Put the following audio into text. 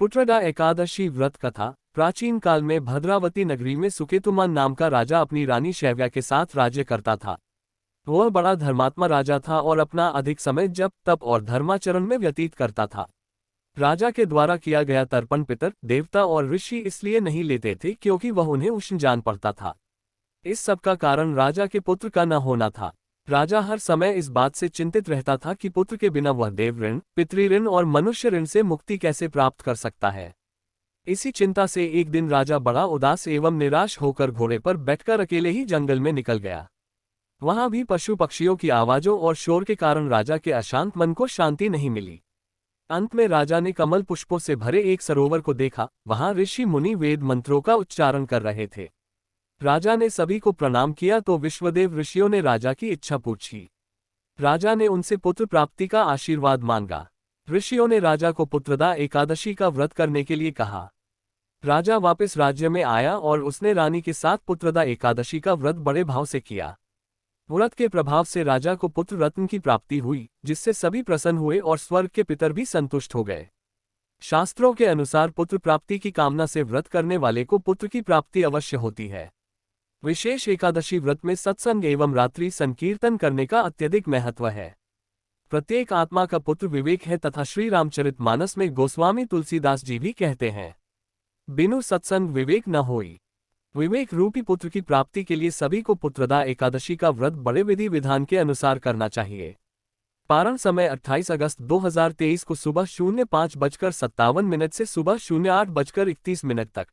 पुत्रदा एकादशी व्रत कथा। प्राचीन काल में भद्रावती नगरी में सुकेतुमान नाम का राजा अपनी रानी शैव्या के साथ राज्य करता था। वह बड़ा धर्मात्मा राजा था और अपना अधिक समय जप तप और धर्माचरण में व्यतीत करता था। राजा के द्वारा किया गया तर्पण पितर देवता और ऋषि इसलिए नहीं लेते थे क्योंकि वह उन्हें उष्ण जान पड़ता था। इस सब का कारण राजा के पुत्र का न होना था। राजा हर समय इस बात से चिंतित रहता था कि पुत्र के बिना वह देव ऋण, पितृऋण और मनुष्य ऋण से मुक्ति कैसे प्राप्त कर सकता है। इसी चिंता से एक दिन राजा बड़ा उदास एवं निराश होकर घोड़े पर बैठकर अकेले ही जंगल में निकल गया। वहां भी पशु पक्षियों की आवाजों और शोर के कारण राजा के अशांत मन को शांति नहीं मिली। अंत में राजा ने कमल पुष्पों से भरे एक सरोवर को देखा। वहां ऋषि मुनि वेद मंत्रों का उच्चारण कर रहे थे। राजा ने सभी को प्रणाम किया तो विश्वदेव ऋषियों ने राजा की इच्छा पूछी। राजा ने उनसे पुत्र प्राप्ति का आशीर्वाद मांगा। ऋषियों ने राजा को पुत्रदा एकादशी का व्रत करने के लिए कहा। राजा वापस राज्य में आया और उसने रानी के साथ पुत्रदा एकादशी का व्रत बड़े भाव से किया। व्रत के प्रभाव से राजा को पुत्र रत्न की प्राप्ति हुई, जिससे सभी प्रसन्न हुए और स्वर्ग के पितर भी संतुष्ट हो गए। शास्त्रों के अनुसार पुत्र प्राप्ति की कामना से व्रत करने वाले को पुत्र की प्राप्ति अवश्य होती है। विशेष एकादशी व्रत में सत्संग एवं रात्रि संकीर्तन करने का अत्यधिक महत्व है। प्रत्येक आत्मा का पुत्र विवेक है तथा श्री रामचरितमानस में गोस्वामी तुलसीदास जी भी कहते हैं, बिनु सत्संग विवेक न होई। विवेक रूपी पुत्र की प्राप्ति के लिए सभी को पुत्रदा एकादशी का व्रत बड़े विधि विधान के अनुसार करना चाहिए। पारण समय 28 अगस्त 2023 को सुबह 05:57 से सुबह 08:31 तक।